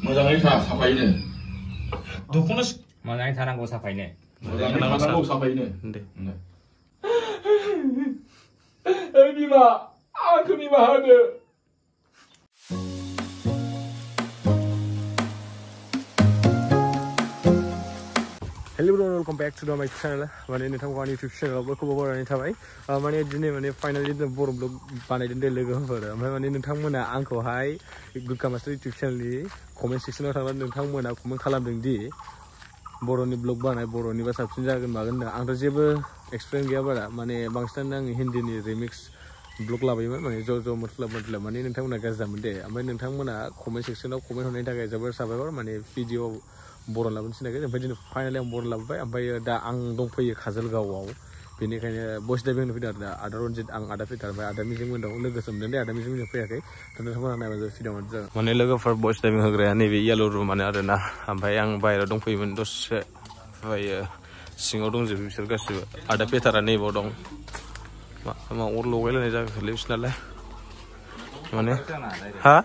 मोजाङै था साफायैनो दख'ना मोजाङै थानांगौ साफायैनो मोजाङै थानांगौ साफायैनो दे ओइ बिमा आंखौ निमाहा होदो hello bro welcome back to my channel माने नोंथांखौ आंनि यूट्यूब चैनलावबो खबर बरायनाय थाबाय माने दिनै माने फाइनाली बर' ब्लग बानायदों दे लोगोफोर ओमफ्राय माने नोंथांमोना आंखौहाय गुडका मास्टार यूट्यूब चैनलनि कमेन्ट सेक्सनाव थांनानै नोंथांमोना कमेन्ट खालामदों दि बर'नि ब्लग बानाय बर'निबा साबसिन जागोन मागोन होनना आंथ' जेबो एक्सपिरियेन्स गैया बारा माने बांसिनानो आं हिन्दीनि रिमिक्स ब्लग लाबोयोमोन माने ज' मतलब माने नोंथांमोना गाज्रि जामोन दे ओमफ्राय नोंथांमोना कमेन्ट सेक्सनाव कमेन्ट हरनायनि थाखाय जोबोर साबायखर माने भिडिअ बर' लाबोनो थिनाखै ओमफ्राय दिनै फाइनालि आं बर' लाबोबाय ओमफ्राय दा आं दंफैयो काजलगावआव बेनिखायनो भइस डाइभिं होनो फैदों आरो दा आदा रन्जित आं आदा फिटार ओमफ्राय आदा मिजिंमोन दं लोगोसे मोनदों दे आदा मिजिंमोन फैयाखै दा नोंथांमोना नायबा भिडिअ मोनदों माने लोगोफोर भइस डाइभिं होग्राया नैबे येल' रुमानो आरो ना ओमफ्राय आं बाहेरायाव दंफैयोमोन दसे ओमफ्रायो सिङाव दंजोबो बिसोर गासिबो आदा पेटारा नैबाव दं मा अर लगायलायनाय जागाखैलै बिसोरनालाय माने हा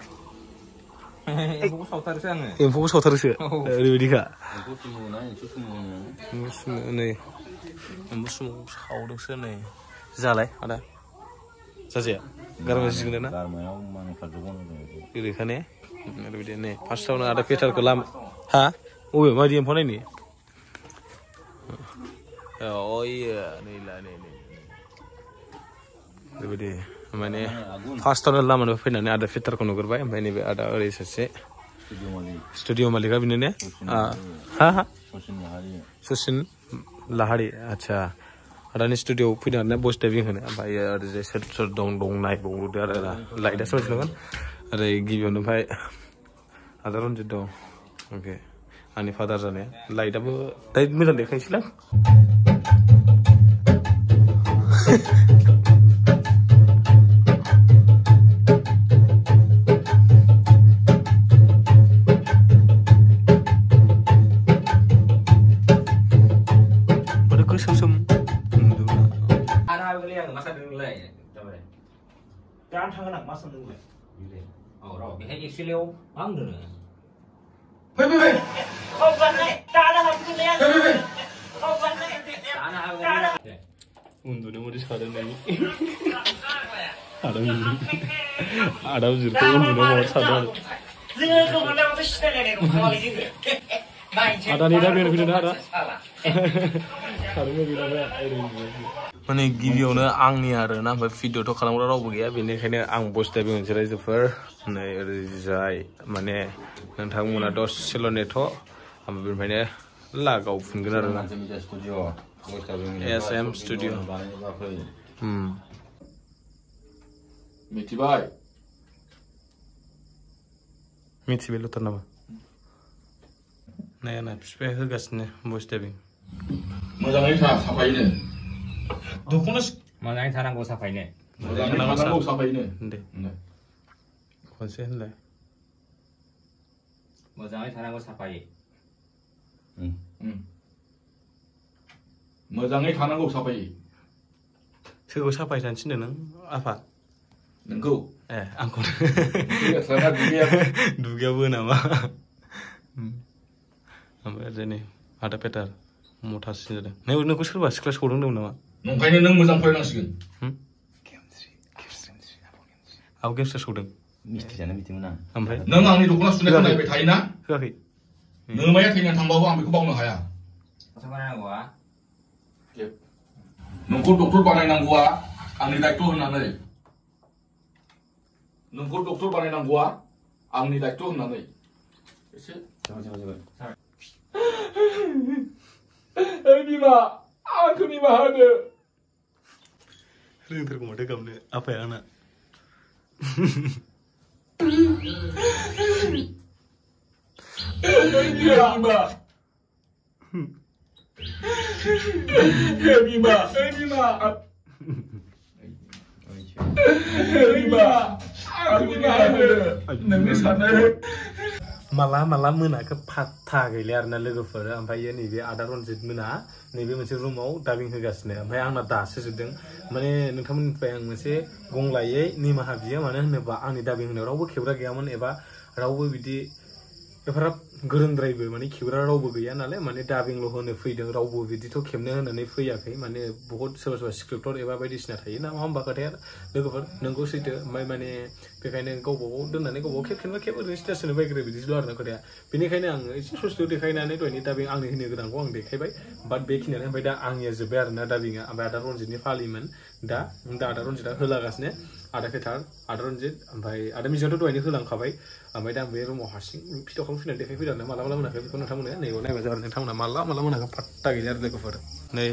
एम्फौखौ सावथारोसो ओरैबायदिखा नै एम्फौ सुमु सावदोंसो नै जालाय आदा जाजाया गारमाया जिगोन ना ओरैखा ने ओरैबायदि नै फार्स्टआवनो आदा पेटारखौ लामा हा अबे माबायदि एम्फौ नायनि ओरैबायदि माने फार्स्टआवनो लामानिफ्राय फैनानै आदा फिटारखौ नुग्रोबाय ओमफ्राय नैबे आदा ओरै सासे स्टुडिअ मालिका बिनो ने हा सचिन लाहारि आदसा आदानि स्टुडिअआव फैदों आरोना भइस डाइभिं होनो ओमफ्राय ओरैजाय सोर दं नायबावदो आरो लाइटआ सोर सोंगोन ओरै गिबियावनो ओमफ्राय आदा रन्जित दं अके आंनि फादार जानाया लाइटआबो दायो मोजां देखायनोसैलां उन्दुनो मोदै सादों नै आदा उजिरखौ उन्दुनो माबा सादों आदानि दा बेनो फैदों आदा माने गिबियावनो आंनि आरो ना ओमफ्राय भिडिअथ' खालामग्रा रावबो गैया बेनिखायनो आं भइस डाइभिं होनोसै रायजोफोर नै ओरैजाय माने नोंथांमोना दसेल' नेथ' ओमफ्राय बेनिफ्रायनो लागावफिनगोन आरो ना SM स्टुडिअ मिथिबाय मिथिबायल'थार नामा नाया ना बिफाया होगासिनो भइस डाइभिं मोजाङै था साफायैनो दख'ना मोजाङै थानांगौ साफायैनो मोजाङै थानांगौ साफायैनो दे खनसे होनलाय मोजाङै थानांगौ साफायै मोजाङै थानांगौ साफायै सोरखौ साफाय जानो थिनदों नों आफा नोंखौ ए आंखौ दुगैयाबो नामा ओमफ्राय ओरैनो आदा पेटार मथासिन जादों नोंखौ सोरबा सिख्ला सौदों नामा नंखायनो नों मोजां फरायनांसिगोन आव गेमस्टार सौदों मिस्थि जानो बिदिमोन आं ओमफ्राय नों आंनि दख'ना सुनायखौ नायबाय थायोना होआखै नोमाया थैनानै थांबाबो आं बेखौ बावनो हाया नोंखौ डक्टर बानायनांगौआ आंनि दायित्व होननानै नोंखौ डक्टर बानायनांगौआ आंनि दायित्व होननानै एसे ओइ बिमा आंखौ निमाहा होदो रोंथारगौ माथो गाबनो आफाया आंना माला माला मोनाखौ फात्ता गैला आरोना लोगोफोर ओमफ्राय नैबे आदा रन्जित मोना नैबे मोनसे रुमाव डाबिं होगासिनो ओमफ्राय आंना दासो जोबदों माने नोंथांमोननिफ्राय आं मोनसे गंलायै निमाहा बियो मानो होनोबा आंनि डाबिं होनायाव रावबो खेबग्रा गैयामोन एबा रावबो बिदि एफाराब गोरोंद्रायबो माने खेबग्रा रावबो गैया नालाय माने डाबिंल' होनो फैदों रावबो बिदिथ' खेबनो होननानै फैयाखै माने बहुत सोरबा सोरबा स्क्रिप्टर एबा बायदिसिना थायो ना मा होमबा खोथाया लोगोफोर नोंगौ सैथो ओमफ्राय माने बेखायनो गावबागाव दोननानै गावबागाव खेबखेनबा खेब ओरैनो स्टेज होनो बायग्रो बिदिल' आरोना खोथाया बेनिखायनो आङो एसे ससेयाव देखायनानै दहायनि डाबिं आंनि होनो गोनांखौ आं देखायबाय बाट बेखिनियानो ओमफ्राय दा आंनिया जोब्बाय आरोना डाबिंआ ओमफ्राय आदा रनजितनि फालिमोन दा आदा रनजितआ होलागासिनो आदा फेटार आदा रनजित ओमफ्राय आदा मिजिंआथ' दहायनो होलांखाबाय ओमफ्राय दा आं बे रुमाव हारसिं भिडिअ खालामफैनानै देखायफैदों आरोना माला माला मोनाखै बेखौ नोंथांमोना नैबाव नायबा जाबाय नोंथांमोना माला माला मोनाखै फाट्टा गैला आरो लोगोफोर नै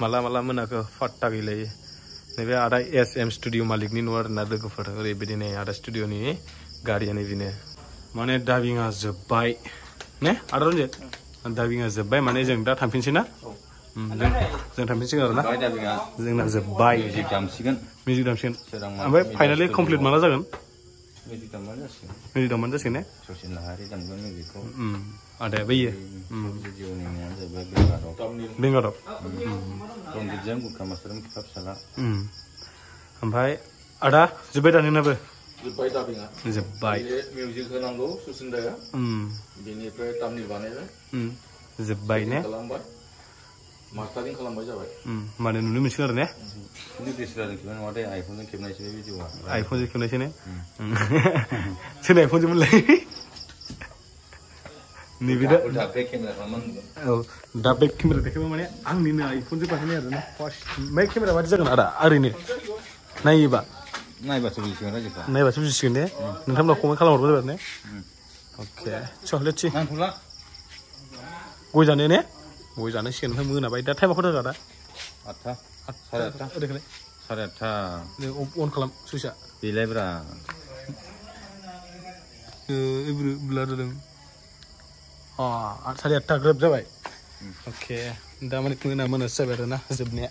माला माला मोनाखै फाट्टा गैलायो नैबे आदा SM स्टुडिअ मालिकनि न' आरोना लोगोफोर ओरैबायदि नै आदा स्टुडिअनि गारिया नैबेनो माने डाबिंआ जोब्बाय ने आदा रनजित डाबिंआ जोब्बाय माने जों दा थांफिनसै ना जों थांफिनसिगोन आरोना जोंना जोब्बाय मिउजिक दामसिगोन ओमफ्राय फाइनालि कमप्लिट माला जागोन मिउजिक दामबानो जासिगोन ने सचिन लाहारि दामगोन मिउजिकखौ आदाया बैयो भिडिअनि मुङानो जाहैबाय बेंगारब रनजितजों गुरखा मास्टारजों बिफा फिसाला ओमफ्राय आदा जोब्बाय दा नोंनाबो जोब्बाय डाबिंआ जोब्बाय मिउजिक होनांगौ सचिन दाया बेनिफ्राय तामिल बानायबाय जोब्बाय ने खालामबाय मास्टारिं खालामबाय जाबाय माने नुनो मोनसिगोन आरो ने खिन्थु डिएसएलआरजों खेबनाय नङा दे आइफनजों खेबनायसो बे भिडिअआ आइफनजों खेबनायसो ने सोर आइफनजों मोनलाय नैबे दा बेक केमेरा खालामनांगौ औ दा बेक केमेरा देखायबा माने आंनिनो आइफनजों बानायनाय आरोना फार्स्ट ओमफ्राय केमेरा मादि जागोन आदा ओरैनो नायोबा नायबासो बुजिसिगोन रायजोफ्रा नायबासो बुजिसिगोन ने नोंथांमोना कमेन्ट खालामहरबाय जाबाय ने अके स' लेट्स सी नांथ'ला गय जानो ने गय जानोसिगोन ओमफ्राय मोनाबाय दा टाइमा खथा जादा 8टा 8:30 ओरैखालाय 8:30 अन खालाम सुइसा बेलायब्रा एब्रु ब्लार जादों 8:30 ग्रोब जाबाय अके दा माने मोनासो जाबाय आरोना जोबनाया